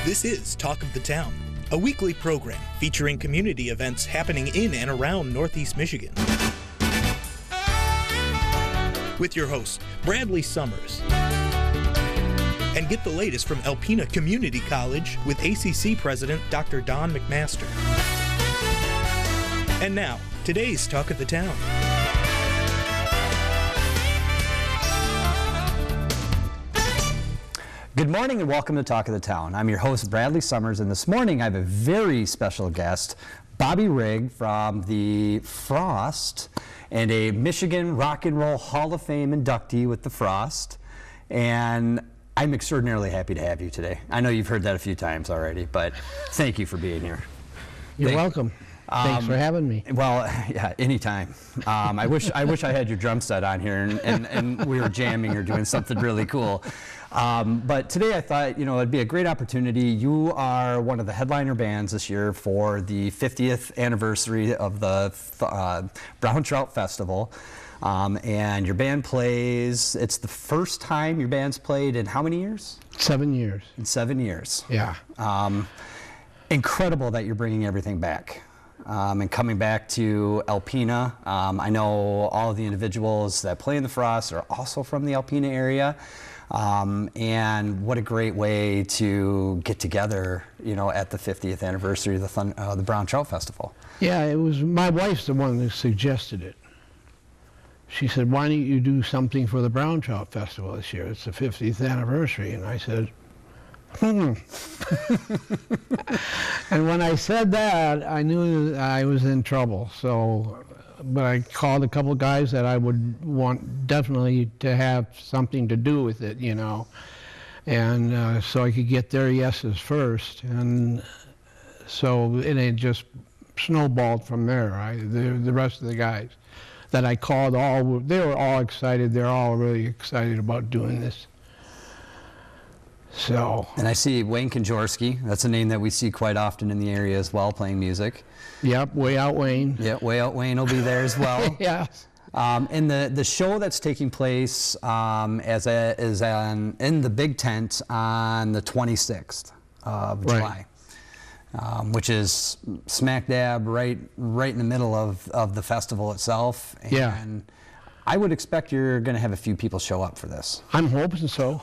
This is Talk of the Town, a weekly program featuring community events happening in and around Northeast Michigan. With your host, Bradley Summers. And get the latest from Alpena Community College with ACC President Dr. Don McMaster. And now, today's Talk of the Town. Good morning and welcome to Talk of the Town. I'm your host, Bradley Summers, and this morning I have a very special guest, Bobby Rigg from the Frost, and a Michigan Rock and Roll Hall of Fame inductee with the Frost. And I'm extraordinarily happy to have you today. I know you've heard that a few times already, but thank you for being here. You're welcome. Thanks for having me. Well, yeah, anytime. I wish I had your drum set on here and we were jamming or doing something really cool. But today I thought, it'd be a great opportunity. You are one of the headliner bands this year for the 50th anniversary of the Brown Trout Festival. And your band plays, it's the first time your band's played in how many years? 7 years. In 7 years. Yeah. Incredible that you're bringing everything back. And coming back to Alpena. I know all of the individuals that play in the Frost are also from the Alpena area. And what a great way to get together, at the 50th anniversary of the Brown Trout Festival. Yeah, it was my wife's the one that suggested it. She said, why don't you do something for the Brown Trout Festival this year? It's the 50th anniversary. And I said, And when I said that, I knew that I was in trouble. But I called a couple of guys that I would want definitely to have something to do with it, and so I could get their yeses first. And so it just snowballed from there. The rest of the guys that I called, they were all excited. They're all really excited about doing this. So. And I see Wayne Konjorski. That's a name that we see quite often in the area as well, playing music. Yep, Way Out Wayne. Yeah, Way Out Wayne will be there as well. Yeah. And the show that's taking place in the Big Tent on the 26th of July, which is smack dab right in the middle of the festival itself. And yeah. I would expect you're going to have a few people show up for this. I'm hoping so.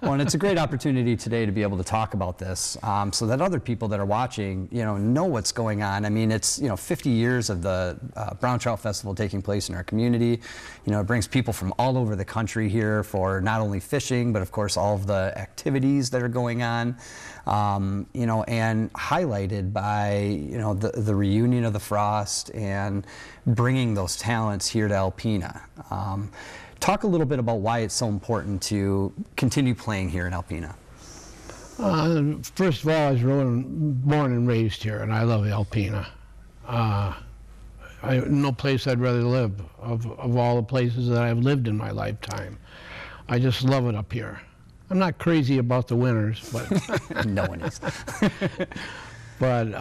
Well, and it's a great opportunity today to be able to talk about this so that other people that are watching, know what's going on. I mean, it's, 50 years of the Brown Trout Festival taking place in our community. It brings people from all over the country here for not only fishing, but of course all of the activities that are going on. And highlighted by, the reunion of the Frost and bringing those talents here to Alpena. Talk a little bit about why it's so important to continue playing here in Alpena. First of all, I was born and raised here, and I love Alpena. No place I'd rather live of all the places that I've lived in my lifetime. I just love it up here. I'm not crazy about the winters, but no one is. But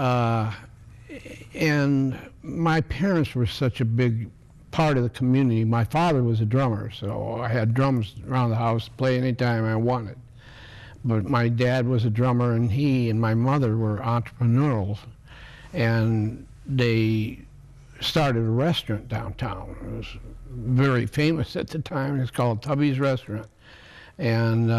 and my parents were such a big part of the community. My father was a drummer, so I had drums around the house to play anytime I wanted. But my dad was a drummer, and he and my mother were entrepreneurial, and they started a restaurant downtown. It was very famous at the time. It's called Tubby's Restaurant. And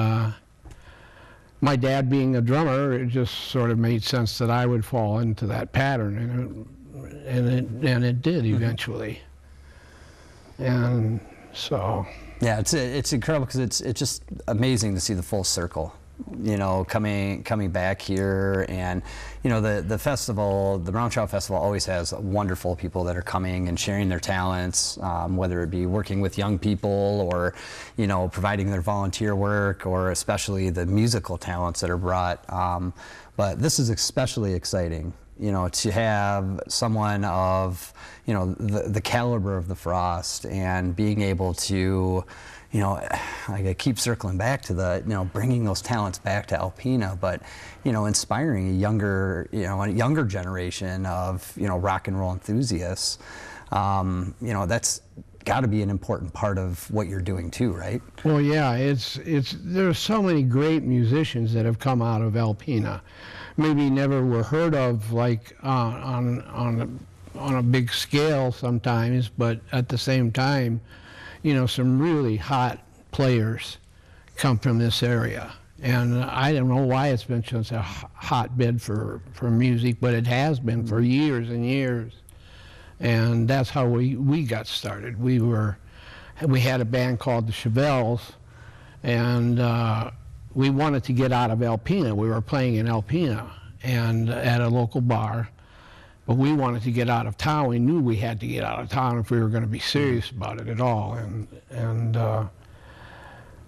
my dad being a drummer, it just sort of made sense that I would fall into that pattern, and it did eventually. And so. Yeah, it's incredible because it's just amazing to see the full circle, coming back here. And the festival, the Brown Trout Festival, always has wonderful people that are coming and sharing their talents, whether it be working with young people or providing their volunteer work, or especially the musical talents that are brought. But this is especially exciting, to have someone of the caliber of the Frost and being able to I keep circling back to the, bringing those talents back to Alpena, but, inspiring a younger generation of, rock and roll enthusiasts. That's got to be an important part of what you're doing too, right? Well, yeah, there's so many great musicians that have come out of Alpena. Maybe never were heard of like on a big scale sometimes, but at the same time, some really hot players come from this area. And I don't know why it's been such a hotbed for music, but it has been for years and years. And that's how we got started. We had a band called the Chevelles, and we wanted to get out of Alpena. We were playing in Alpena and at a local bar, but we wanted to get out of town. We knew we had to get out of town if we were going to be serious about it at all. And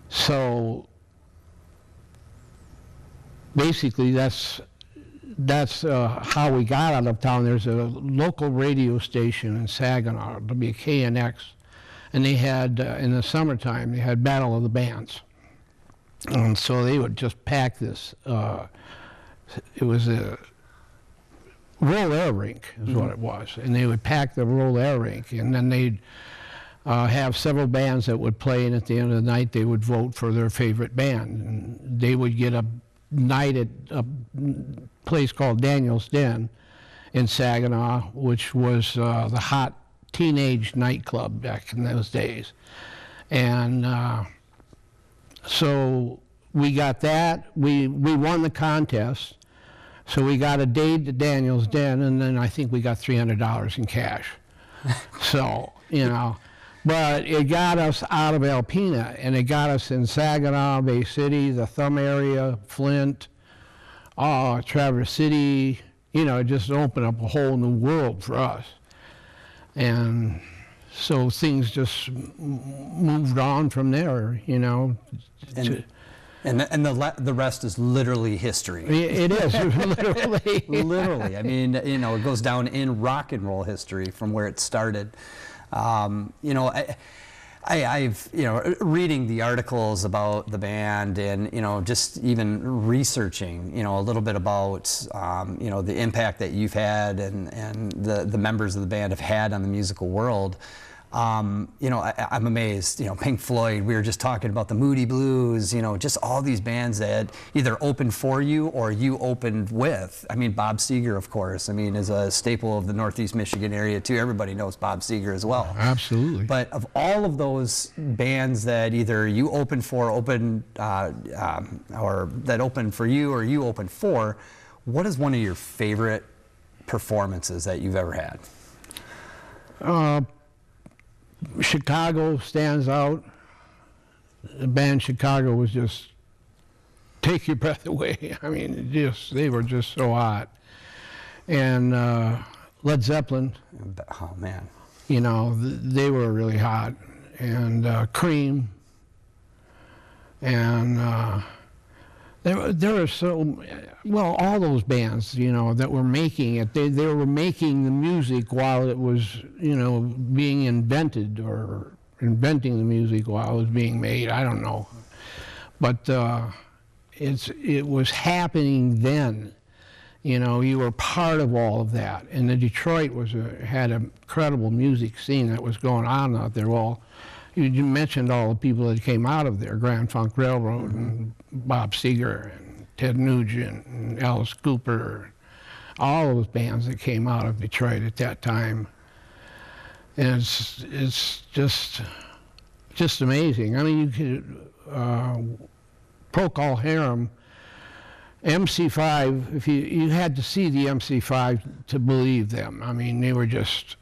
so basically that's how we got out of town. There's a local radio station in Saginaw, WKNX, and they had, in the summertime, they had Battle of the Bands. And so they would just pack this, it was a roll air rink is what it was. And they would pack the roll air rink, and then they'd have several bands that would play, and at the end of the night they would vote for their favorite band. And they would get a night at a place called Daniel's Den in Saginaw, which was the hot teenage nightclub back in those days. And so we got that. We won the contest. So we got a date at Daniel's Den, and then I think we got $300 in cash. So, but it got us out of Alpena, and it got us in Saginaw, Bay City, the Thumb area, Flint, Traverse City. It just opened up a whole new world for us. And so things just moved on from there, And the rest is literally history. It is, literally. Literally. I mean, it goes down in rock and roll history from where it started. I've reading the articles about the band, and just even researching a little bit about the impact that you've had and the members of the band have had on the musical world. I'm amazed. Pink Floyd, we were just talking about the Moody Blues, just all these bands that either opened for you or you opened with. I mean, Bob Seger, of course, is a staple of the Northeast Michigan area too. Everybody knows Bob Seger as well. Absolutely. But of all of those bands that either you opened for, or that opened for you or you opened for, what is one of your favorite performances that you've ever had? Chicago stands out. The band Chicago was just take your breath away. They were just so hot. And Led Zeppelin. Oh man. They were really hot. And Cream. And there were all those bands, that were making it. They were making the music while it was, being invented, or inventing the music while it was being made. I don't know, but it was happening then. You were part of all of that, and the Detroit had an incredible music scene that was going on out there. Well, you mentioned all the people that came out of there: Grand Funk Railroad and Bob Seger and Ted Nugent and Alice Cooper, all those bands that came out of Detroit at that time. And it's just amazing. You could, Procol Harum, MC5, if you had to see the MC5 to believe them. They were just,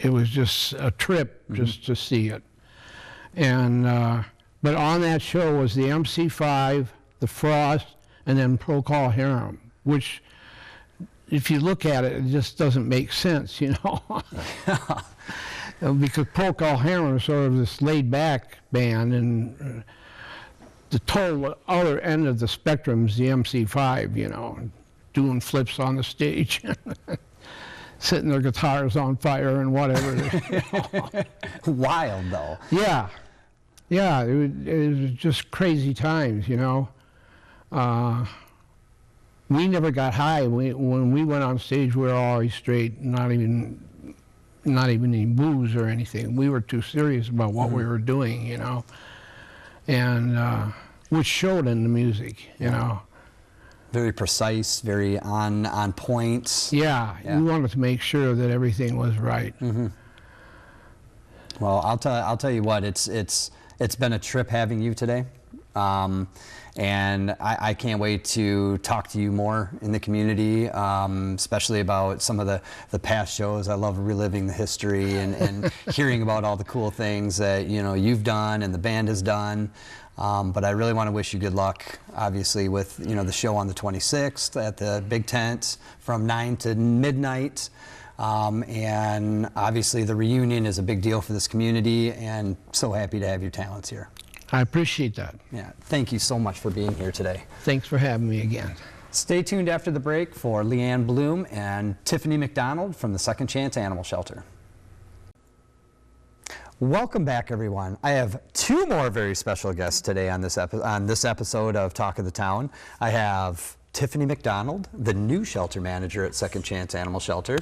it was just a trip just to see it. And, but on that show was the MC5, the Frost, and then Procol Harum, which, if you look at it, it just doesn't make sense, because Procol Harum is sort of this laid-back band, and the total other end of the spectrum is the MC5, doing flips on the stage, setting their guitars on fire and whatever. Wild, though. Yeah. Yeah, it was just crazy times, We never got high. When we went on stage, we were always straight, not even, not even any booze or anything. We were too serious about what we were doing, you know, and which showed in the music, you know. Very precise, very on point. Yeah, we wanted to make sure that everything was right. Well, I'll tell you what, it's been a trip having you today. And I can't wait to talk to you more in the community, especially about some of the past shows. I love reliving the history and hearing about all the cool things that you've done and the band has done. But I really want to wish you good luck, obviously, with the show on the 26th at the Big Tent from 9 to midnight. And obviously the reunion is a big deal for this community, and so happy to have your talents here. I appreciate that. Yeah, thank you so much for being here today. Thanks for having me again. Stay tuned after the break for Leanne Bloom and Tiffany McDonald from the Second Chance Animal Shelter. Welcome back, everyone. I have two more very special guests today on this episode of Talk of the Town. I have Tiffany McDonald, the new shelter manager at Second Chance Animal Shelter.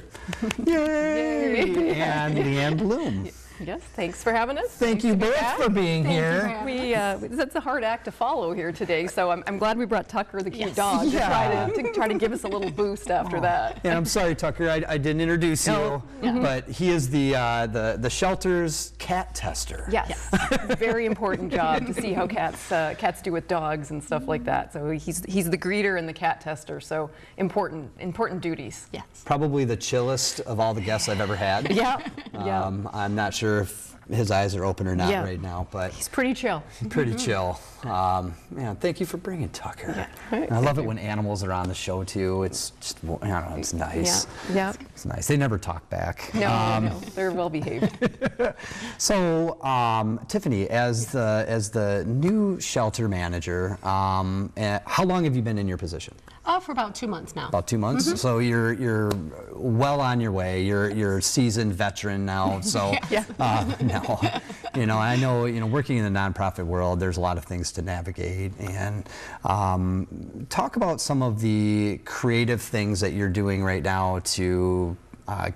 Yay! And Leanne Bloom. Yes, thanks for having us. Thank you both for being here. That's a hard act to follow here today, so I'm glad we brought Tucker, the cute dog, to try to give us a little boost after that. Yeah, I'm sorry, Tucker, I didn't introduce you, but he is the shelter's cat tester. Yes, very important job to see how cats do with dogs and stuff like that. So he's the greeter and the cat tester, so important duties. Yes. Probably the chillest of all the guests I've ever had. Yeah. I'm not sure if his eyes are open or not right now, but he's pretty chill. Pretty chill. Thank you for bringing Tucker. Yeah. I love it when animals are on the show too. It's just, I don't know, it's nice. Yeah. It's nice. They never talk back. No, they're well behaved. So, Tiffany, as the new shelter manager, how long have you been in your position? For about 2 months now. About 2 months. So you're well on your way. You're a seasoned veteran now. So I know working in the nonprofit world, there's a lot of things to navigate. And talk about some of the creative things that you're doing right now to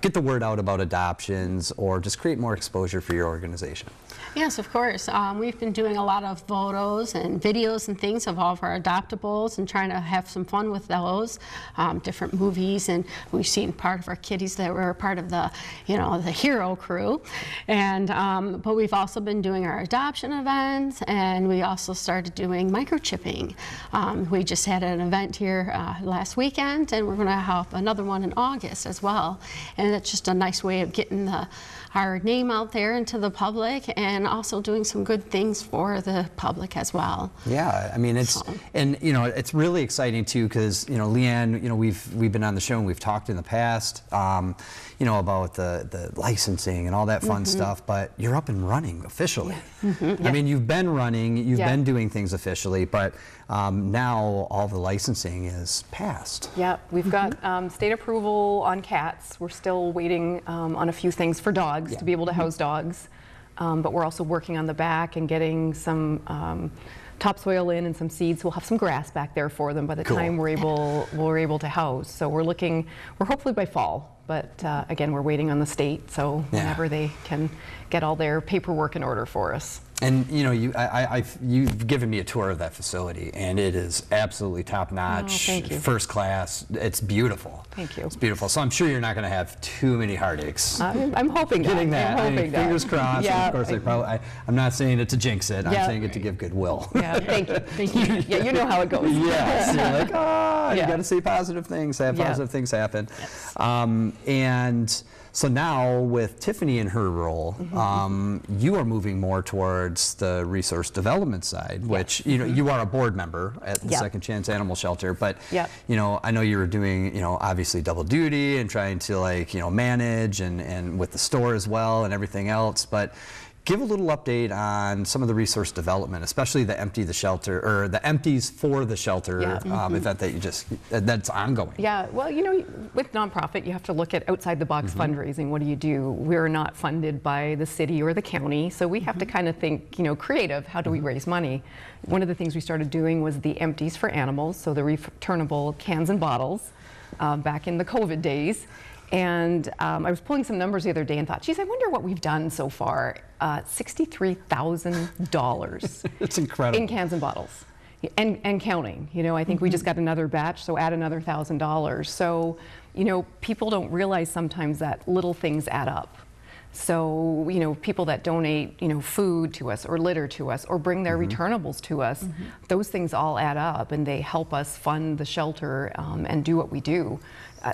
get the word out about adoptions or just create more exposure for your organization. Yes, of course. We've been doing a lot of photos and videos and things of all of our adoptables and trying to have some fun with those, different movies, and we've seen part of our kitties that were part of the hero crew. And but we've also been doing our adoption events, and we also started doing microchipping. We just had an event here last weekend, and we're going to have another one in August as well. And it's just a nice way of getting our name out there into the public, and also doing some good things for the public as well. Yeah, I mean it's really exciting too, because Leanne, we've been on the show and we've talked in the past, about the licensing and all that fun stuff, but you're up and running officially. I mean, you've been running, you've been doing things officially, but now all the licensing is passed. Yeah, we've got state approval on cats. We're still waiting on a few things for dogs to be able to house dogs, but we're also working on the back and getting some topsoil in and some seeds. We'll have some grass back there for them by the time we're able to house. So we're hopefully by fall. But again, we're waiting on the state, so whenever they can get all their paperwork in order for us. And you've given me a tour of that facility, and it is absolutely top-notch, first class. It's beautiful. Thank you. It's beautiful. So I'm sure you're not going to have too many heartaches. I'm hoping getting that. I'm hoping fingers crossed. Yeah. And of course, I'm not saying it to jinx it. I'm saying it to give goodwill. Yeah. Thank you. Yeah, you know how it goes. Yes. You're like, you got to say positive things. Have positive things happen. Yes. And so now with Tiffany in her role, you are moving more towards the resource development side, which you are a board member at the Second Chance Animal Shelter, but I know you were doing obviously double duty and trying to manage and with the store as well and everything else, but give a little update on some of the resource development, especially the Empty the Shelter, or the Empties for the Shelter event that's ongoing. Yeah, well, with nonprofit, you have to look at outside the box fundraising. What do you do? We're not funded by the city or the county, so we have to kind of think, creative. How do we raise money? One of the things we started doing was the Empties for Animals, so the returnable cans and bottles back in the COVID days. And I was pulling some numbers the other day and thought, geez, I wonder what we've done so far. $63,000 It's incredible. in cans and bottles. And counting. You know, I think we just got another batch, so add another $1,000. So, you know, people don't realize sometimes that little things add up. So, you know, people that donate, you know, food to us or litter to us or bring their returnables to us, those things all add up and they help us fund the shelter and do what we do.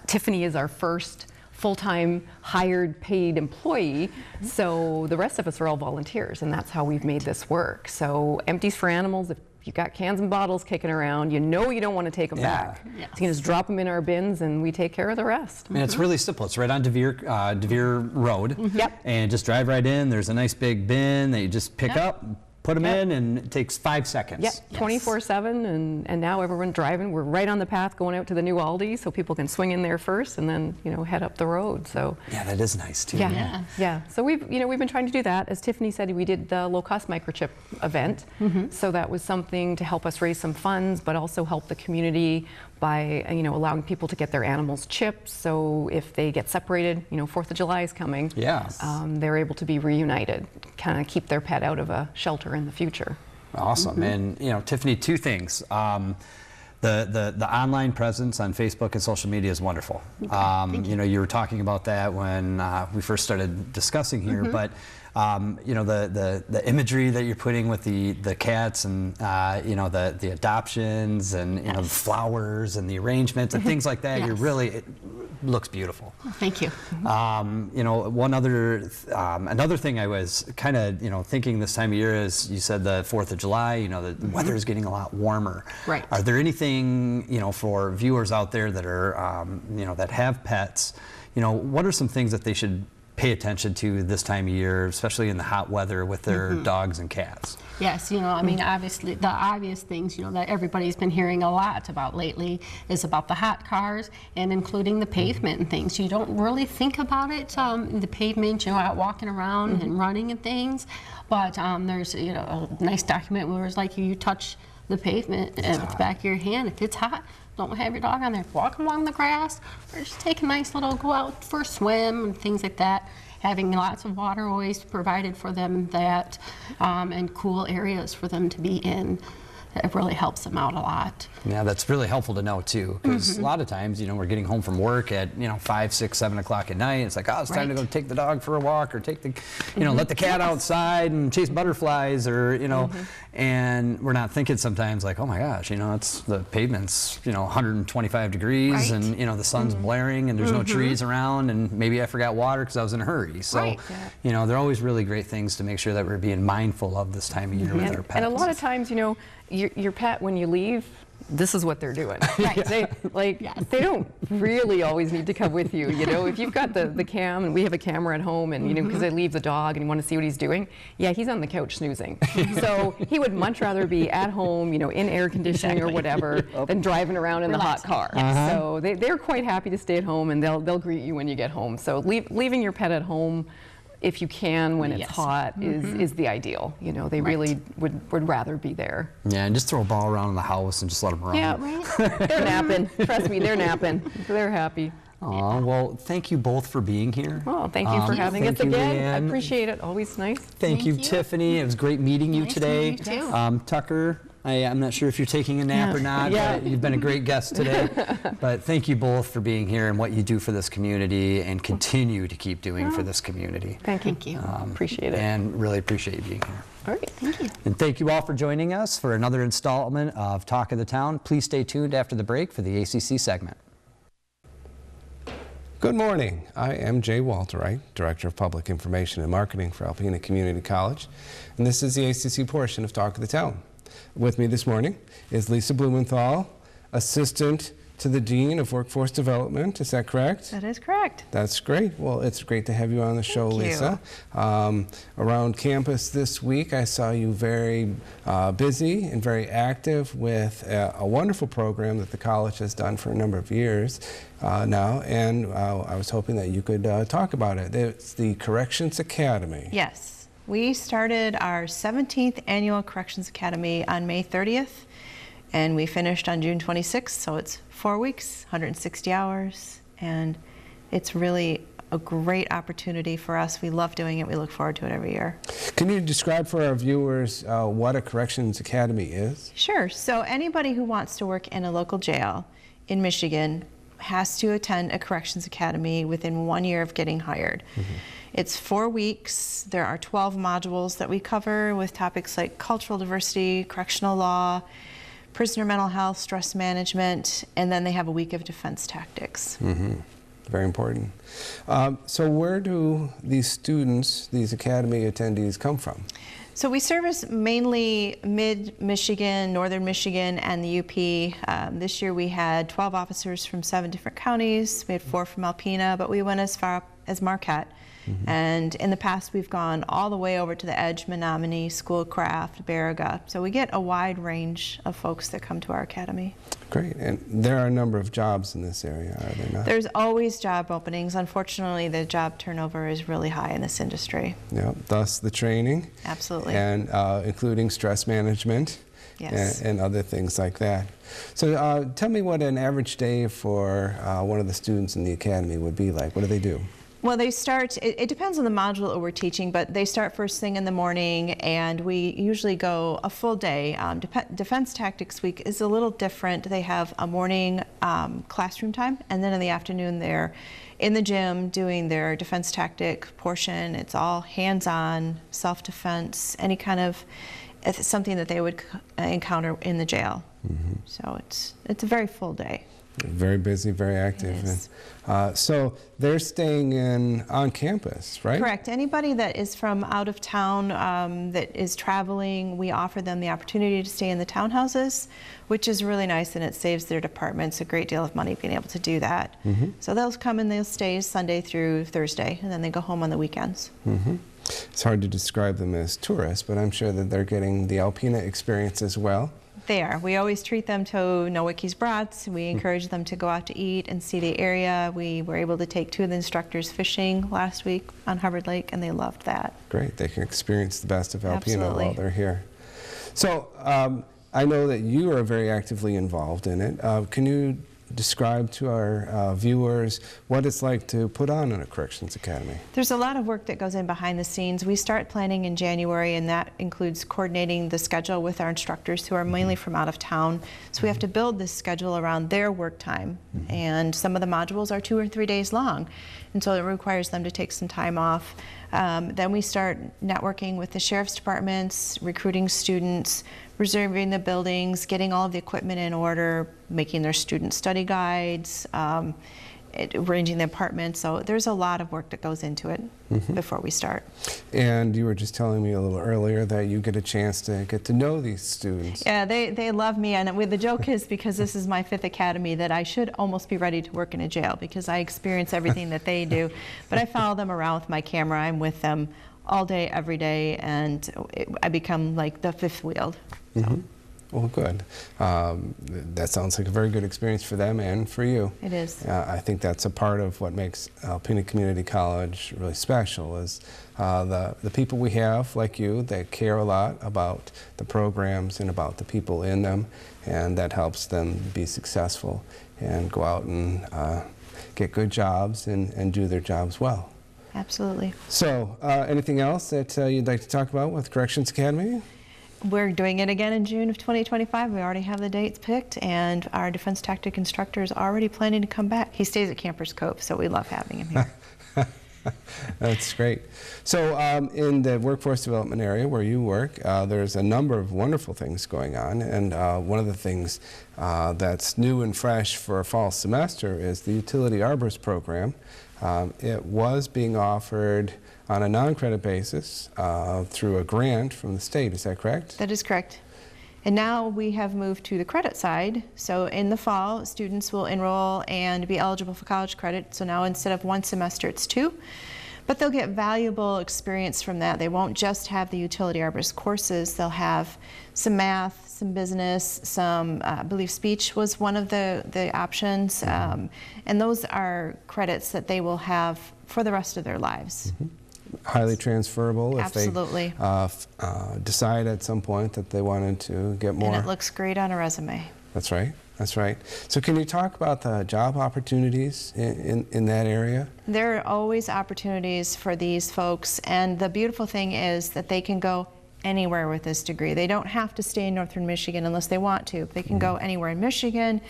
Tiffany is our first full-time hired paid employee, so the rest of us are all volunteers, and that's how we've made this work. So Empties for Animals, if you've got cans and bottles kicking around, you know you don't want to take them back. Yes. You can just drop them in our bins and we take care of the rest. And it's really simple. It's right on DeVere Road. Yep. And just drive right in. There's a nice big bin that you just pick up, put them in, and it takes 5 seconds. Yep, 24/7, and now everyone driving. We're right on the path going out to the new Aldi, so people can swing in there first and then, you know, head up the road. So Yeah, that is nice too. yeah. So we've been trying to do that. As Tiffany said, we did the low-cost microchip event. So that was something to help us raise some funds, but also help the community by, you know, allowing people to get their animals chipped. So if they get separated, you know, 4th of July is coming. Yeah. They're able to be reunited, kind of keep their pet out of a shelter in the future. Awesome. And, you know, Tiffany, 2 things. The online presence on Facebook and social media is wonderful. You know, you were talking about that when we first started discussing here, but you know, the imagery that you're putting with the cats and you know, the adoptions and you know, the flowers and the arrangements and things like that, you're really, it looks beautiful. Thank you. You know, another thing I was kind of, you know, thinking this time of year is, you said the 4th of July, you know, the weather is getting a lot warmer. Right. Are there anything, you know, for viewers out there that are, you know, that have pets, you know, what are some things that they should pay attention to this time of year, especially in the hot weather with their dogs and cats? Yes, you know, I mean, obviously, the obvious things, you know, that everybody's been hearing a lot about lately is about the hot cars and including the pavement and things. You don't really think about it, the pavement, you know, out walking around and running and things, but there's, you know, a nice document where it's like you touch the pavement and with the back of your hand. If it's hot, don't have your dog on there. Walk along the grass or just take a nice little go out for a swim and things like that. Having lots of water always provided for them that and cool areas for them to be in. It really helps them out a lot. Yeah, that's really helpful to know too, because a lot of times, you know, we're getting home from work at, you know, 5, 6, 7 o'clock at night. It's like, oh, it's time to go take the dog for a walk, or take the, you know, let the cat outside and chase butterflies, or, you know, and we're not thinking sometimes like, oh my gosh, you know, it's the pavement's, you know, 125 degrees and, you know, the sun's blaring and there's no trees around, and maybe I forgot water because I was in a hurry. So, you know, they're always really great things to make sure that we're being mindful of this time of year with our pets. And a lot of times, you know, your pet, when you leave, this is what they're doing. They they don't really always need to come with you. You know, if you've got the cam, and we have a camera at home, and you know, because I leave the dog and you want to see what he's doing, yeah, he's on the couch snoozing. So he would much rather be at home, you know, in air conditioning or whatever, than driving around in the hot car. So they're quite happy to stay at home, and they'll greet you when you get home. So leaving your pet at home, if you can, when it's hot, is the ideal. You know, they really would rather be there. Yeah, and just throw a ball around in the house and just let them run. Yeah, they're napping. Trust me, they're napping. They're happy. Oh, well, thank you both for being here. Oh, thank you for having us thank you, again. Leanne. I appreciate it. Always nice. Thank you, Tiffany. It was great meeting you today. Nice to meet you too. Tucker, I'm not sure if you're taking a nap or not, but you've been a great guest today. But thank you both for being here and what you do for this community and continue to keep doing for this community. Thank you. Appreciate it. And really appreciate you being here. All right. Thank you. And thank you all for joining us for another installment of Talk of the Town. Please stay tuned after the break for the ACC segment. Good morning. I am Jay Walterite, Director of Public Information and Marketing for Alpena Community College, and this is the ACC portion of Talk of the Town. With me this morning is Lisa Blumenthal, Assistant to the Dean of Workforce Development. Is that correct? That is correct. That's great. Well, it's great to have you on the show, Lisa. Around campus this week, I saw you very busy and very active with a wonderful program that the college has done for a number of years now, and I was hoping that you could talk about it. It's the Corrections Academy. Yes. We started our 17th Annual Corrections Academy on May 30th, and we finished on June 26th, so it's 4 weeks, 160 hours, and It's really a great opportunity for us. We love doing it. We look forward to it every year. Can you describe for our viewers what a Corrections Academy is? Sure. So anybody who wants to work in a local jail in Michigan has to attend a Corrections Academy within 1 year of getting hired. It's 4 weeks. There are 12 modules that we cover with topics like cultural diversity, correctional law, prisoner mental health, stress management, and then they have a week of defense tactics. Very important. So where do these students, these academy attendees, come from? So we service mainly mid-Michigan, northern Michigan, and the UP. This year we had 12 officers from 7 different counties. We had 4 from Alpena, but we went as far up as Marquette. And in the past we've gone all the way over to the edge, Menominee, Schoolcraft, Baraga. So we get a wide range of folks that come to our academy. Great. And there are a number of jobs in this area, are there not? There's always job openings. Unfortunately, the job turnover is really high in this industry. Yeah, thus the training. Absolutely. And including stress management. Yes. And other things like that. So tell me what an average day for one of the students in the academy would be like. What do they do? Well, they start, it depends on the module that we're teaching, but they start first thing in the morning, and we usually go a full day. Defense Tactics Week is a little different. They have a morning classroom time, and then in the afternoon they're in the gym doing their defense tactic portion. It's all hands-on, self-defense, any kind of something that they would encounter in the jail. So it's a very full day. Very busy, very active. So they're staying on campus, right? Correct. Anybody that is from out of town that is traveling, we offer them the opportunity to stay in the townhouses, which is really nice, and it saves their departments a great deal of money being able to do that. So they'll come and they'll stay Sunday through Thursday, and then they go home on the weekends. It's hard to describe them as tourists, but I'm sure that they're getting the Alpena experience as well. They are. We always treat them to Nowicki's Brats. We encourage them to go out to eat and see the area. We were able to take 2 of the instructors fishing last week on Hubbard Lake, and they loved that. Great. They can experience the best of Alpena Absolutely. while they're here. So I know that you are very actively involved in it. Can you describe to our viewers what it's like to put on a Corrections Academy? There's a lot of work that goes in behind the scenes. We start planning in January, and that includes coordinating the schedule with our instructors who are mainly from out of town. So we have to build this schedule around their work time, and some of the modules are 2 or 3 days long, and so it requires them to take some time off. Then we start networking with the sheriff's departments, recruiting students, reserving the buildings, getting all of the equipment in order, making their student study guides, arranging the apartments. So there's a lot of work that goes into it before we start. And you were just telling me a little earlier that you get a chance to get to know these students. Yeah, they love me, and the joke is, because this is my 5th academy, that I should almost be ready to work in a jail because I experience everything that they do. But I follow them around with my camera. I'm with them all day, every day, and I become like the 5th wheel. Well, good. That sounds like a very good experience for them and for you. It is. I think that's a part of what makes Alpena Community College really special is the people we have, like you, that care a lot about the programs and about the people in them, and that helps them be successful and go out and get good jobs and do their jobs well. Absolutely. So, anything else that you'd like to talk about with Corrections Academy? We're doing it again in June of 2025. We already have the dates picked, and our defense tactic instructor is already planning to come back. He stays at Campers Cove, so we love having him here. That's great. So in the workforce development area where you work, there's a number of wonderful things going on, and one of the things that's new and fresh for a fall semester is the Utility Arborist program. It was being offered on a non-credit basis through a grant from the state. Is that correct? That is correct. And now we have moved to the credit side. So in the fall, students will enroll and be eligible for college credit. So now instead of 1 semester, it's 2. But they'll get valuable experience from that. They won't just have the utility arborist courses. They'll have some math, some business, some, I believe speech was one of the options. And those are credits that they will have for the rest of their lives. Highly transferable. Absolutely. If they decide at some point that they wanted to get more. And it looks great on a resume. That's right. That's right. So can you talk about the job opportunities in that area? There are always opportunities for these folks, and the beautiful thing is that they can go anywhere with this degree. They don't have to stay in Northern Michigan unless they want to. They can go anywhere in Michigan.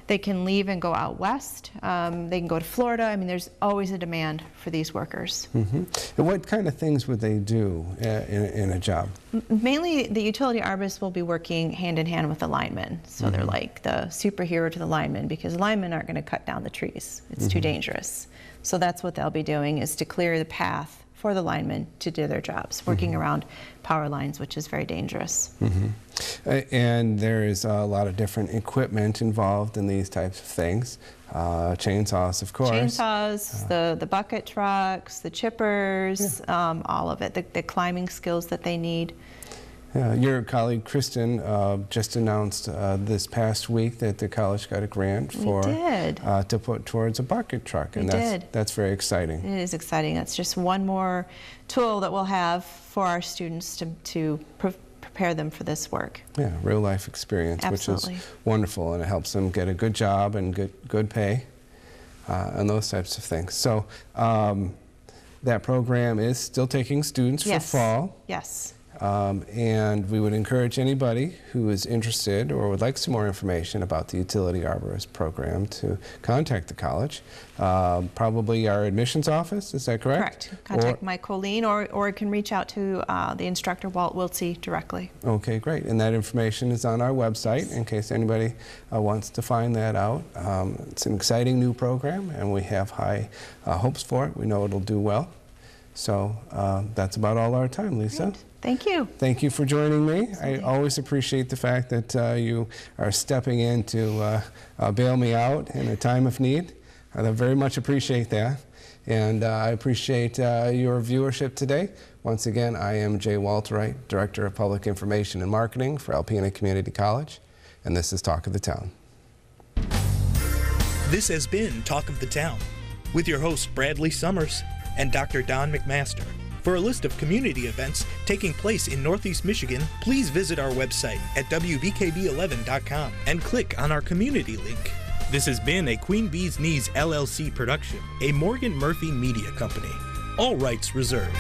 They can leave and go out west. They can go to Florida. I mean, there's always a demand for these workers. And what kind of things would they do in a job? Mainly, the utility arborists will be working hand in hand with the linemen. So they're like the superhero to the linemen, because the linemen aren't going to cut down the trees. It's too dangerous. So that's what they'll be doing, is to clear the path for the linemen to do their jobs, working around power lines, which is very dangerous. And there is a lot of different equipment involved in these types of things. Chainsaws, of course. Chainsaws, the bucket trucks, the chippers, all of it, the climbing skills that they need. Your colleague Kristen just announced this past week that the college got a grant to put towards a bucket truck, and that's very exciting. It is exciting. That's just one more tool that we'll have for our students to prepare them for this work. Yeah, real life experience, Absolutely. Which is wonderful, and it helps them get a good job and good pay and those types of things. So that program is still taking students for fall. Yes. And we would encourage anybody who is interested or would like some more information about the Utility Arborist program to contact the college. Probably our admissions office, is that correct? Correct. Contact Mike Colleen, or you can reach out to the instructor, Walt Wiltsey, directly. Okay, great. And that information is on our website in case anybody wants to find that out. It's an exciting new program, and we have high hopes for it. We know it'll do well. So that's about all our time, Lisa. Great. Thank you. Thank you for joining me. Absolutely. I always appreciate the fact that you are stepping in to bail me out in a time of need. I very much appreciate that. And I appreciate your viewership today. Once again, I am Jay Walterite, Director of Public Information and Marketing for Alpena Community College, and this is Talk of the Town. This has been Talk of the Town with your host Bradley Summers and Dr. Don McMaster. For a list of community events taking place in Northeast Michigan, please visit our website at WBKB11.com and click on our community link. This has been a Queen Bee's Knees LLC production, a Morgan Murphy media company. All rights reserved.